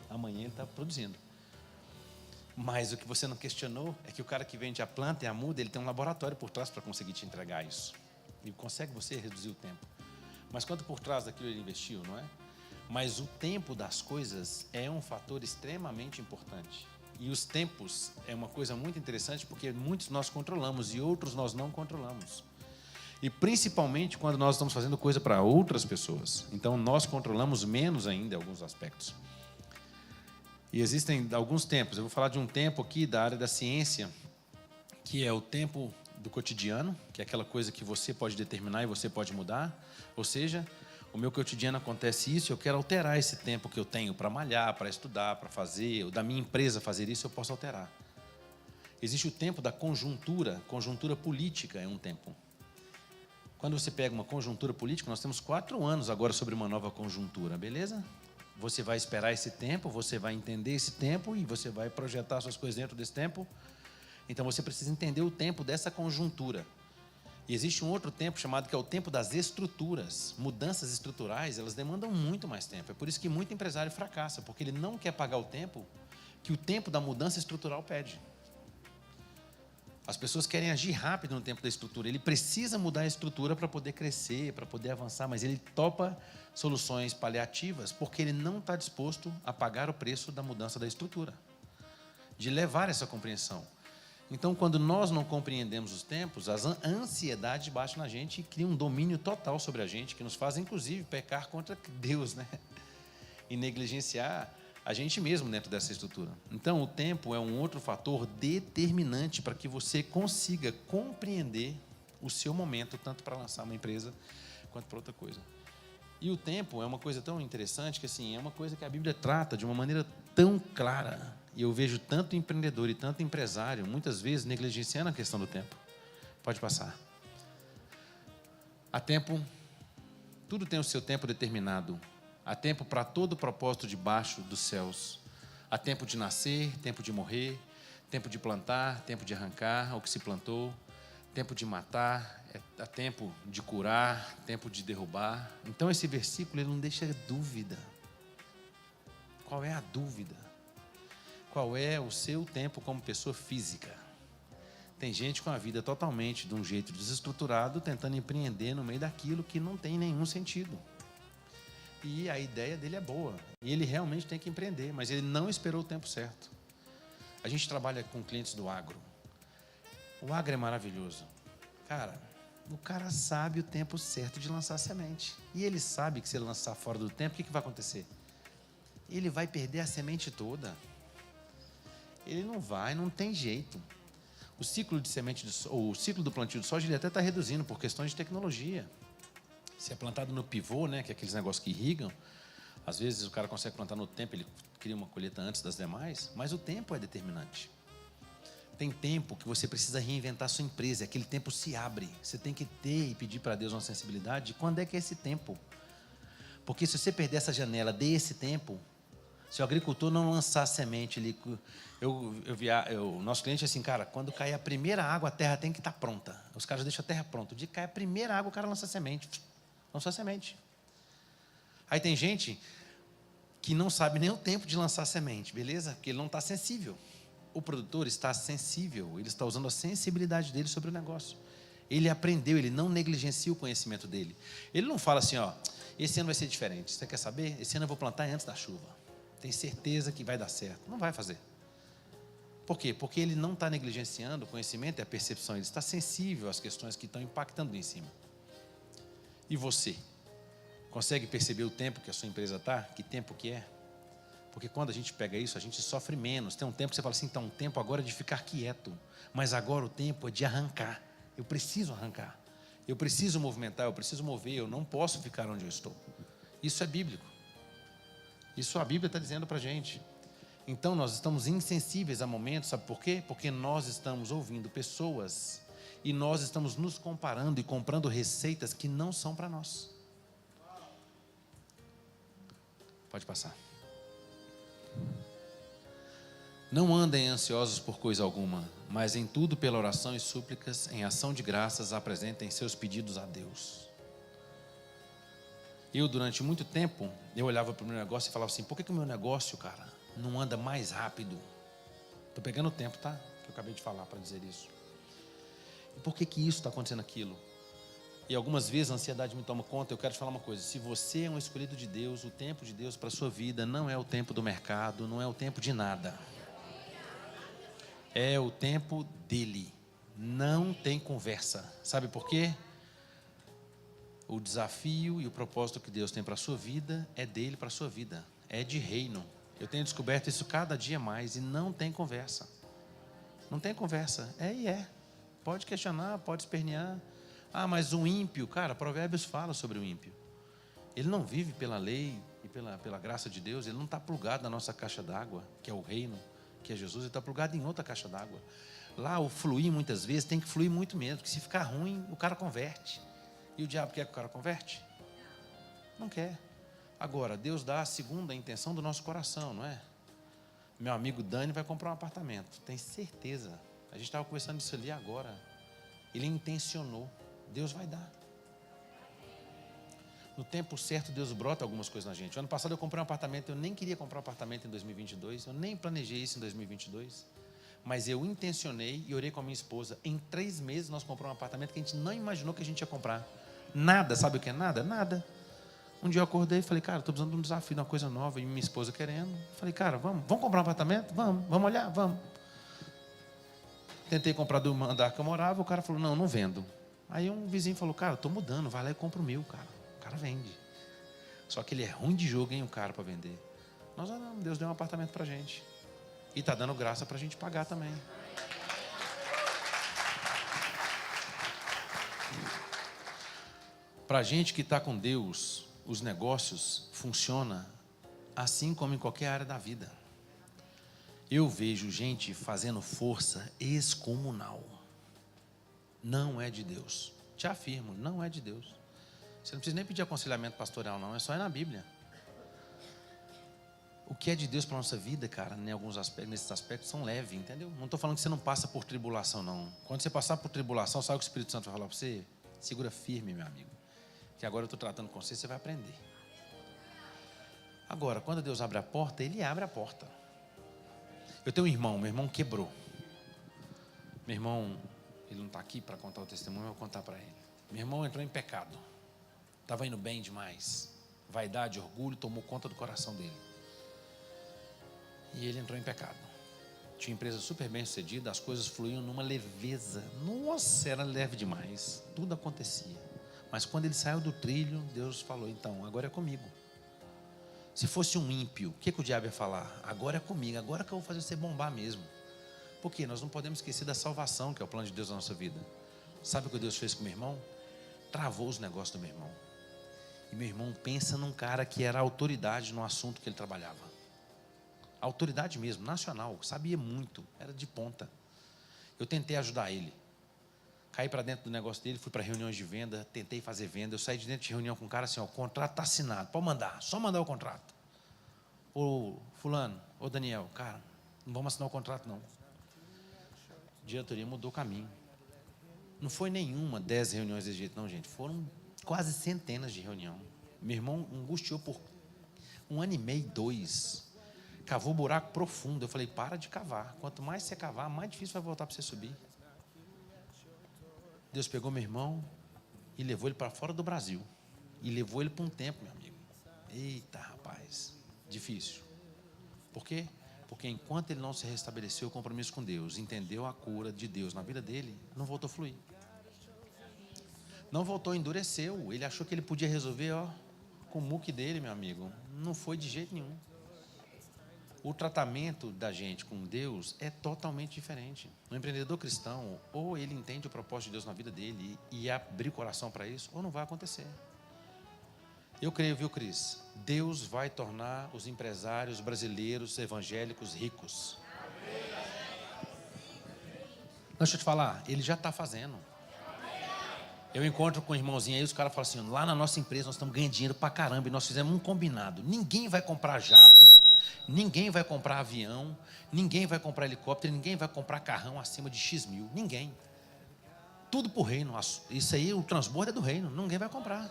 amanhã ele está produzindo. Mas o que você não questionou é que o cara que vende a planta e a muda, ele tem um laboratório por trás para conseguir te entregar isso. E consegue você reduzir o tempo. Mas quanto por trás daquilo ele investiu, não é? Mas o tempo das coisas é um fator extremamente importante. E os tempos é uma coisa muito interessante porque muitos nós controlamos e outros nós não controlamos. E principalmente quando nós estamos fazendo coisa para outras pessoas. Então nós controlamos menos ainda alguns aspectos. E existem alguns tempos. Eu vou falar de um tempo aqui da área da ciência, que é o tempo do cotidiano, que é aquela coisa que você pode determinar e você pode mudar. Ou seja, o meu cotidiano acontece isso, eu quero alterar esse tempo que eu tenho para malhar, para estudar, para fazer, ou da minha empresa fazer isso, eu posso alterar. Existe o tempo da conjuntura política é um tempo. Quando você pega uma conjuntura política, nós temos 4 anos agora sobre uma nova conjuntura, beleza? Você vai esperar esse tempo, você vai entender esse tempo e você vai projetar suas coisas dentro desse tempo. Então você precisa entender o tempo dessa conjuntura. E existe um outro tempo chamado que é o tempo das estruturas. Mudanças estruturais, elas demandam muito mais tempo. É por isso que muito empresário fracassa, porque ele não quer pagar o tempo que o tempo da mudança estrutural pede. As pessoas querem agir rápido no tempo da estrutura. Ele precisa mudar a estrutura para poder crescer, para poder avançar, mas ele topa soluções paliativas porque ele não está disposto a pagar o preço da mudança da estrutura, de levar essa compreensão. Então, quando nós não compreendemos os tempos, a ansiedade bate na gente e cria um domínio total sobre a gente, que nos faz, inclusive, pecar contra Deus, né? E negligenciar a gente mesmo dentro dessa estrutura. Então, o tempo é um outro fator determinante para que você consiga compreender o seu momento, tanto para lançar uma empresa, quanto para outra coisa. E o tempo é uma coisa tão interessante que, assim, é uma coisa que a Bíblia trata de uma maneira tão clara. E eu vejo tanto empreendedor e tanto empresário, muitas vezes, negligenciando a questão do tempo. Pode passar. Há tempo, tudo tem o seu tempo determinado. Há tempo para todo o propósito debaixo dos céus. Há tempo de nascer, tempo de morrer, tempo de plantar, tempo de arrancar o que se plantou, tempo de matar, há tempo de curar, tempo de derrubar. Então, esse versículo ele não deixa dúvida. Qual é a dúvida? Qual é o seu tempo como pessoa física? Tem gente com a vida totalmente de um jeito desestruturado, tentando empreender no meio daquilo que não tem nenhum sentido. E a ideia dele é boa. E ele realmente tem que empreender, mas ele não esperou o tempo certo. A gente trabalha com clientes do agro. O agro é maravilhoso. Cara, o cara sabe o tempo certo de lançar a semente. E ele sabe que se ele lançar fora do tempo, o que vai acontecer? Ele vai perder a semente toda. Ele não tem jeito. O ciclo de semente, o ciclo do plantio de soja, ele até está reduzindo por questões de tecnologia. Se é plantado no pivô, né, que é aqueles negócios que irrigam, às vezes o cara consegue plantar no tempo, ele cria uma colheita antes das demais, mas o tempo é determinante. Tem tempo que você precisa reinventar a sua empresa, aquele tempo se abre. Você tem que ter e pedir para Deus uma sensibilidade de quando é que é esse tempo. Porque se você perder essa janela desse tempo, se o agricultor não lançar a semente, o nosso cliente é assim, cara, quando cair a primeira água, a terra tem que estar pronta. Os caras deixam a terra pronta. O dia que cair a primeira água, o cara lança a semente. Lançou a semente. Aí tem gente que não sabe nem o tempo de lançar a semente, beleza? Porque ele não está sensível. O produtor está sensível, ele está usando a sensibilidade dele sobre o negócio. Ele aprendeu, ele não negligencia o conhecimento dele. Ele não fala assim, ó, esse ano vai ser diferente. Você quer saber? Esse ano eu vou plantar antes da chuva. Tem certeza que vai dar certo. Não vai fazer. Por quê? Porque ele não está negligenciando o conhecimento e a percepção. Ele está sensível às questões que estão impactando em cima. E você? Consegue perceber o tempo que a sua empresa está? Que tempo que é? Porque quando a gente pega isso, a gente sofre menos. Tem um tempo que você fala assim, então, o tempo agora é de ficar quieto. Mas agora o tempo é de arrancar. Eu preciso arrancar. Eu preciso movimentar, eu preciso mover. Eu não posso ficar onde eu estou. Isso é bíblico. Isso a Bíblia está dizendo para a gente. Então, nós estamos insensíveis a momentos, sabe por quê? Porque nós estamos ouvindo pessoas e nós estamos nos comparando e comprando receitas que não são para nós. Pode passar. Não andem ansiosos por coisa alguma, mas em tudo pela oração e súplicas, em ação de graças, apresentem seus pedidos a Deus. Eu, durante muito tempo, eu olhava para o meu negócio e falava assim, por que o meu negócio, cara, não anda mais rápido? Estou pegando o tempo, tá? Que eu acabei de falar para dizer isso. E por que isso está acontecendo aquilo? E algumas vezes a ansiedade me toma conta. Eu quero te falar uma coisa, se você é um escolhido de Deus, o tempo de Deus para a sua vida não é o tempo do mercado, não é o tempo de nada. É o tempo dele. Não tem conversa. Sabe por quê? O desafio e o propósito que Deus tem para a sua vida é dele para a sua vida. É de reino. Eu tenho descoberto isso cada dia mais e não tem conversa. Não tem conversa. É e é. Pode questionar, pode espernear. Ah, mas o ímpio, cara, Provérbios fala sobre o ímpio. Ele não vive pela lei e pela graça de Deus. Ele não está plugado na nossa caixa d'água, que é o reino, que é Jesus. Ele está plugado em outra caixa d'água. Lá o fluir muitas vezes tem que fluir muito mesmo, porque se ficar ruim, o cara converte. E o diabo quer que o cara converte? Não quer. Agora, Deus dá a segunda intenção do nosso coração, não é? Meu amigo Dani vai comprar um apartamento, tem certeza. A gente estava conversando disso ali agora. Ele intencionou. Deus vai dar. No tempo certo, Deus brota algumas coisas na gente. O ano passado eu comprei um apartamento, eu nem queria comprar um apartamento em 2022, eu nem planejei isso em 2022. Mas eu intencionei e orei com a minha esposa. Em 3 meses nós compramos um apartamento que a gente não imaginou que a gente ia comprar. Nada, sabe o que é nada? Nada. Um dia eu acordei e falei, cara, estou precisando de um desafio, de uma coisa nova. E minha esposa querendo. Falei, cara, vamos comprar um apartamento? Vamos olhar? Vamos. Tentei comprar do andar que eu morava, o cara falou, não vendo. Aí um vizinho falou, cara, estou mudando, vai lá e compra o meu, cara. O cara vende. Só que ele é ruim de jogo, hein, o cara para vender. Nós oramos, Deus deu um apartamento para a gente. E está dando graça para a gente pagar também. Para a gente que está com Deus, os negócios funcionam assim como em qualquer área da vida. Eu vejo gente fazendo força excomunal. Não é de Deus. Te afirmo, não é de Deus. Você não precisa nem pedir aconselhamento pastoral, não. É só ir na Bíblia. O que é de Deus para a nossa vida, cara, em alguns aspectos, nesses aspectos, são leves, entendeu? Não estou falando que você não passa por tribulação, não. Quando você passar por tribulação, sabe o que o Espírito Santo vai falar para você? Segura firme, meu amigo. Que agora eu estou tratando com você, você vai aprender. Agora, quando Deus abre a porta, Ele abre a porta. Eu tenho um irmão, meu irmão quebrou. Meu irmão, ele não está aqui para contar o testemunho, eu vou contar para ele. Meu irmão entrou em pecado. Estava indo bem demais. Vaidade, orgulho, tomou conta do coração dele. E ele entrou em pecado. Tinha empresa super bem sucedida, as coisas fluíam numa leveza. Nossa, era leve demais. Tudo acontecia. Mas quando ele saiu do trilho, Deus falou, então, agora é comigo. Se fosse um ímpio, o que o diabo ia falar? Agora é comigo, agora que eu vou fazer você bombar mesmo. Por quê? Nós não podemos esquecer da salvação, que é o plano de Deus na nossa vida. Sabe o que Deus fez com meu irmão? Travou os negócios do meu irmão. E meu irmão pensa num cara que era autoridade no assunto que ele trabalhava. Autoridade mesmo, nacional, sabia muito, era de ponta. Eu tentei ajudar ele. Caí para dentro do negócio dele, fui para reuniões de venda, tentei fazer venda. Eu saí de dentro de reunião com o cara assim, ó, o contrato está assinado, pode mandar, só mandar o contrato. Ô fulano, ô Daniel, cara, não vamos assinar o contrato não. A diretoria mudou o caminho. Não foi nenhuma 10 reuniões desse jeito não, gente. Foram quase centenas de reuniões. Meu irmão angustiou por 1 ano e meio, 2. Cavou buraco profundo. Eu falei, para de cavar. Quanto mais você cavar, mais difícil vai voltar para você subir. Deus pegou meu irmão e levou ele para fora do Brasil. E levou ele para um tempo, meu amigo. Eita, rapaz. Difícil. Por quê? Porque enquanto ele não se restabeleceu o compromisso com Deus, entendeu a cura de Deus na vida dele, não voltou a fluir. Não voltou, endureceu. Ele achou que ele podia resolver, ó, com o muque dele, meu amigo. Não foi de jeito nenhum. O tratamento da gente com Deus é totalmente diferente. O empreendedor cristão, ou ele entende o propósito de Deus na vida dele e abrir o coração para isso, ou não vai acontecer. Eu creio, viu, Cris? Deus vai tornar os empresários brasileiros evangélicos ricos. Deixa eu te falar, Ele já está fazendo. Eu encontro com um irmãozinho aí, os caras falam assim, lá na nossa empresa nós estamos ganhando dinheiro pra caramba, e nós fizemos um combinado. Ninguém vai comprar jato, ninguém vai comprar avião, ninguém vai comprar helicóptero, ninguém vai comprar carrão acima de X mil. Ninguém. Tudo pro reino. Isso aí, o transbordo é do reino, ninguém vai comprar.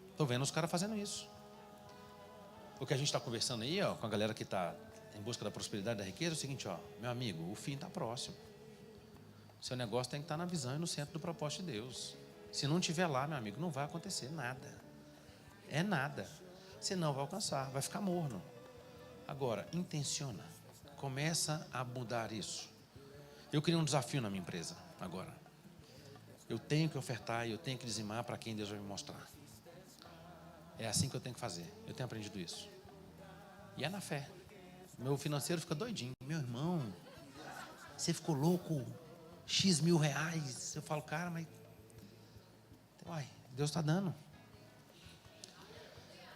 Estou vendo os caras fazendo isso. O que a gente está conversando aí, ó, com a galera que está em busca da prosperidade e da riqueza, é o seguinte, ó, meu amigo, o fim está próximo. Seu negócio tem que estar na visão e no centro do propósito de Deus. Se não estiver lá, meu amigo, não vai acontecer nada. É nada. Você não vai alcançar, vai ficar morno. Agora, intenciona. Começa a mudar isso. Eu criei um desafio na minha empresa agora. Eu tenho que ofertar e eu tenho que dizimar para quem Deus vai me mostrar. É assim que eu tenho que fazer. Eu tenho aprendido isso. E é na fé. Meu financeiro fica doidinho. Meu irmão, você ficou louco? X mil reais. Eu falo, cara, mas... Uai, Deus está dando.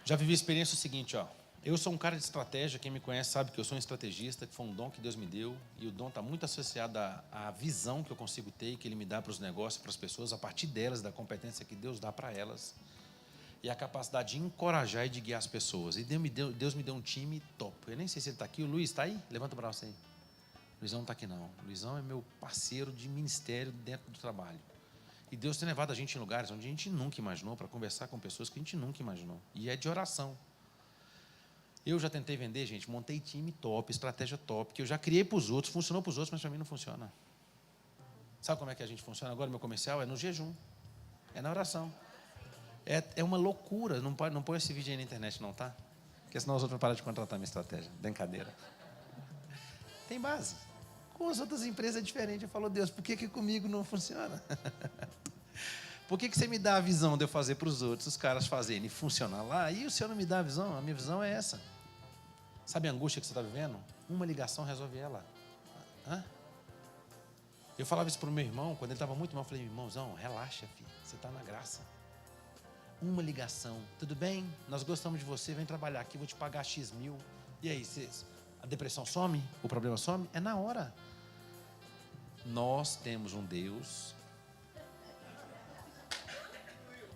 Já vivi a experiência seguinte, ó. Eu sou um cara de estratégia. Quem me conhece sabe que eu sou um estrategista, que foi um dom que Deus me deu. E o dom está muito associado à visão que eu consigo ter e que Ele me dá para os negócios, para as pessoas, a partir delas, da competência que Deus dá para elas. E a capacidade de encorajar e de guiar as pessoas. E Deus me deu um time top. Eu nem sei se ele está aqui. O Luiz está aí? Levanta o braço aí. O Luizão não está aqui, não. O Luizão é meu parceiro de ministério dentro do trabalho. E Deus tem levado a gente em lugares onde a gente nunca imaginou, para conversar com pessoas que a gente nunca imaginou. E é de oração. Eu já tentei vender, gente, montei time top, estratégia top, que eu já criei para os outros, funcionou para os outros, mas para mim não funciona. Sabe como é que a gente funciona agora? Meu comercial é no jejum, é na oração. É uma loucura. Não põe esse vídeo aí na internet, não, tá? Porque senão os outros vão parar de contratar minha estratégia. Brincadeira. Tem base. Com as outras empresas é diferente. Eu falo, Deus, por que comigo não funciona? Por que você me dá a visão de eu fazer para os outros, os caras fazerem e funcionar lá, e o Senhor não me dá a visão? A minha visão é essa. Sabe a angústia que você está vivendo? Uma ligação resolve ela. Hã? Eu falava isso para o meu irmão, quando ele estava muito mal, eu falei, irmãozão, relaxa, filho, você está na graça. Uma ligação, tudo bem? Nós gostamos de você, vem trabalhar aqui, vou te pagar X mil. E aí, a depressão some? O problema some? É na hora. Nós temos um Deus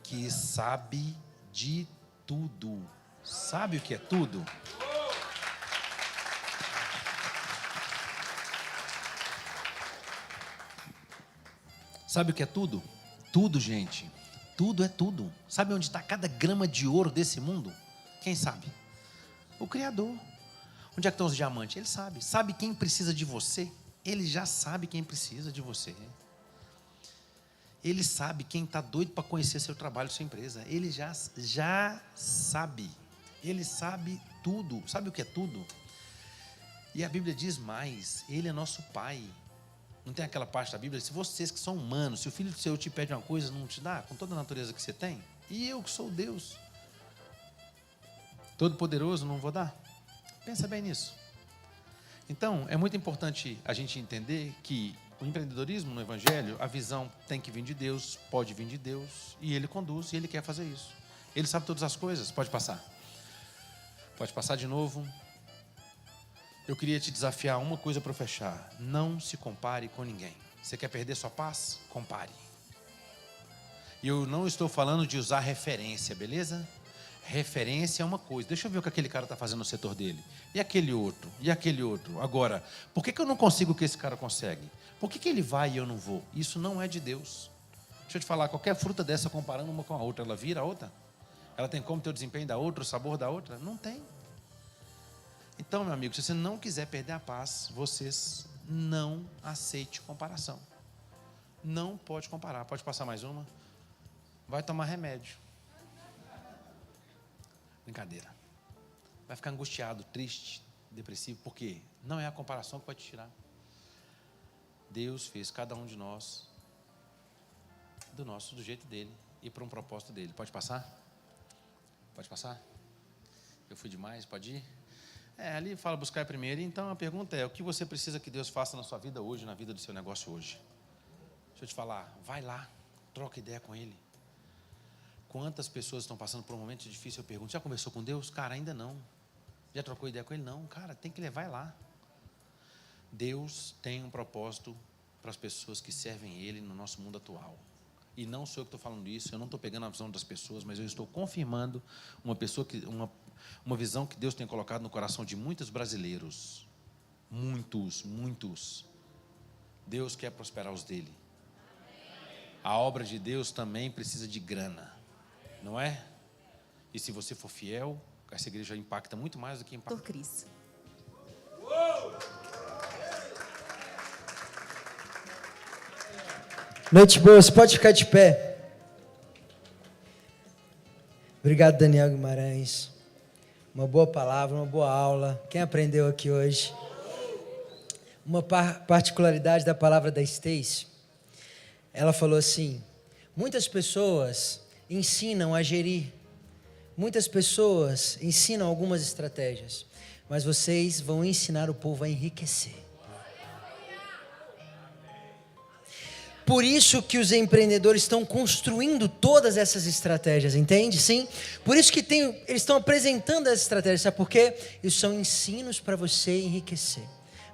que sabe de tudo. Sabe o que é tudo? Sabe o que é tudo? Tudo, gente. Tudo é tudo. Sabe onde está cada grama de ouro desse mundo? Quem sabe? O Criador. Onde é que estão os diamantes? Ele sabe. Sabe quem precisa de você? Ele já sabe quem precisa de você. Ele sabe quem está doido para conhecer seu trabalho, sua empresa. Ele já sabe. Ele sabe tudo. Sabe o que é tudo? E a Bíblia diz mais. Ele é nosso Pai. Não tem aquela parte da Bíblia? Se vocês que são humanos, se o filho do seu te pede uma coisa, não te dá? Com toda a natureza que você tem? E eu que sou Deus, Todo-Poderoso, não vou dar? Pensa bem nisso. Então, é muito importante a gente entender que o empreendedorismo no Evangelho, a visão tem que vir de Deus, pode vir de Deus, e Ele conduz, e Ele quer fazer isso. Ele sabe todas as coisas, pode passar. Pode passar de novo. Eu queria te desafiar uma coisa para fechar. Não se compare com ninguém. Você quer perder sua paz? Compare. E eu não estou falando de usar referência, beleza? Referência é uma coisa. Deixa eu ver o que aquele cara está fazendo no setor dele. E aquele outro? E aquele outro? Agora, por que eu não consigo o que esse cara consegue? Por que ele vai e eu não vou? Isso não é de Deus. Deixa eu te falar, qualquer fruta dessa comparando uma com a outra, ela vira a outra? Ela tem como ter o desempenho da outra, o sabor da outra? Não tem. Então, meu amigo, se você não quiser perder a paz, vocês não aceite comparação. Não pode comparar. Pode passar mais uma? Vai tomar remédio. Brincadeira. Vai ficar angustiado, triste, depressivo. Por quê? Não é a comparação que vai te tirar. Deus fez cada um de nós do jeito dele e para um propósito dele. Pode passar? Pode passar? Eu fui demais? Pode ir? Ali fala buscar primeiro. Então a pergunta é: o que você precisa que Deus faça na sua vida hoje, na vida do seu negócio hoje? Deixa eu te falar, vai lá, troca ideia com Ele. Quantas pessoas estão passando por um momento difícil? Eu pergunto, já conversou com Deus? Cara, ainda não. Já trocou ideia com Ele? Não. Cara, tem que levar lá. Deus tem um propósito para as pessoas que servem Ele no nosso mundo atual. E não sou eu que estou falando isso, eu não estou pegando a visão das pessoas, mas eu estou confirmando uma visão que Deus tem colocado no coração de muitos brasileiros. Muitos. Deus quer prosperar os dele. A obra de Deus também precisa de grana, não é? E se você for fiel, essa igreja impacta muito mais do que impacta. Pastor Cris. Noite boa, você pode ficar de pé. Obrigado, Daniel Guimarães. Uma boa palavra, uma boa aula. Quem aprendeu aqui hoje? Uma particularidade da palavra da Stacy. Ela falou assim: muitas pessoas ensinam a gerir. Muitas pessoas ensinam algumas estratégias. Mas vocês vão ensinar o povo a enriquecer. Por isso que os empreendedores estão construindo todas essas estratégias, entende? Sim? Por isso que eles estão apresentando essas estratégias, sabe por quê? Isso são ensinos para você enriquecer,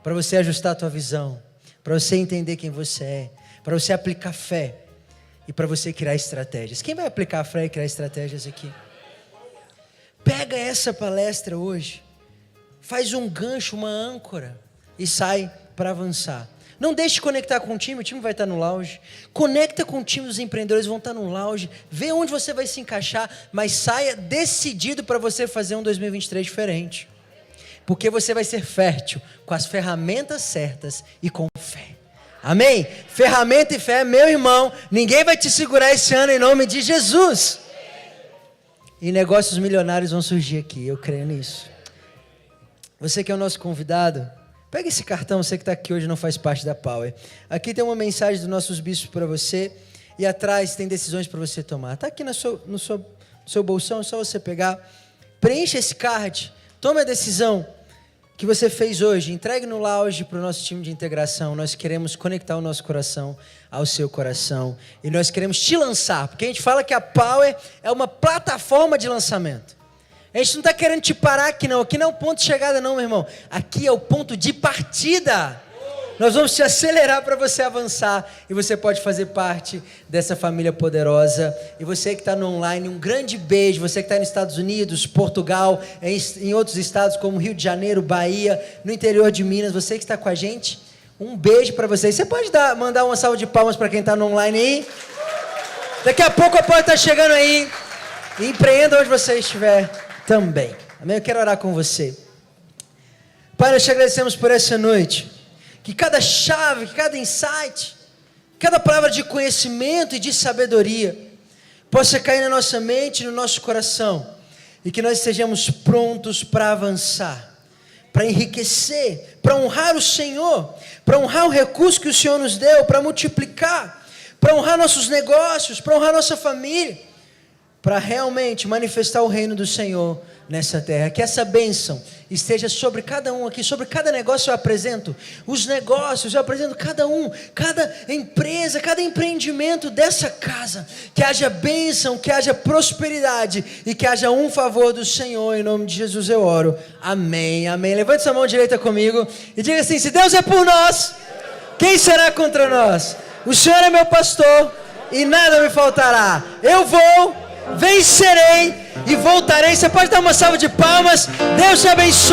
para você ajustar a tua visão, para você entender quem você é, para você aplicar fé e para você criar estratégias. Quem vai aplicar fé e criar estratégias aqui? Pega essa palestra hoje, faz um gancho, uma âncora e sai para avançar. Não deixe de conectar com o time vai estar no lounge. Conecta com o time dos empreendedores, vão estar no lounge. Vê onde você vai se encaixar, mas saia decidido para você fazer um 2023 diferente. Porque você vai ser fértil com as ferramentas certas e com fé. Amém? Ferramenta e fé, meu irmão, ninguém vai te segurar esse ano em nome de Jesus. E negócios milionários vão surgir aqui, eu creio nisso. Você que é o nosso convidado, pega esse cartão, você que está aqui hoje não faz parte da Power. Aqui tem uma mensagem dos nossos bispos para você. E atrás tem decisões para você tomar. Está aqui no seu bolsão, é só você pegar. Preencha esse card. Tome a decisão que você fez hoje. Entregue no lounge para o nosso time de integração. Nós queremos conectar o nosso coração ao seu coração. E nós queremos te lançar. Porque a gente fala que a Power é uma plataforma de lançamento. A gente não está querendo te parar aqui não. Aqui não é o ponto de chegada não, meu irmão. Aqui é o ponto de partida. Nós vamos te acelerar para você avançar. E você pode fazer parte dessa família poderosa. E você que está no online, um grande beijo. Você que está nos Estados Unidos, Portugal, em outros estados como Rio de Janeiro, Bahia, no interior de Minas. Você que está com a gente, um beijo para vocês. Você pode mandar uma salva de palmas para quem está no online aí? Daqui a pouco a porta está chegando aí. E empreenda onde você estiver também. Amém? Eu quero orar com você. Pai, nós te agradecemos por essa noite. Que cada chave, que cada insight, cada palavra de conhecimento e de sabedoria possa cair na nossa mente, no nosso coração. E que nós estejamos prontos para avançar, para enriquecer, para honrar o Senhor, para honrar o recurso que o Senhor nos deu, para multiplicar, para honrar nossos negócios, para honrar nossa família, para realmente manifestar o reino do Senhor nessa terra. Que essa bênção esteja sobre cada um aqui, sobre cada negócio eu apresento os negócios, eu apresento cada um, cada empresa, cada empreendimento dessa casa. Que haja bênção, que haja prosperidade e que haja um favor do Senhor. Em nome de Jesus eu oro. Amém, amém. Levante sua mão direita comigo e diga assim: se Deus é por nós, quem será contra nós? O Senhor é meu pastor e nada me faltará. Eu vou, vencerei e voltarei. Você pode dar uma salva de palmas. Deus te abençoe.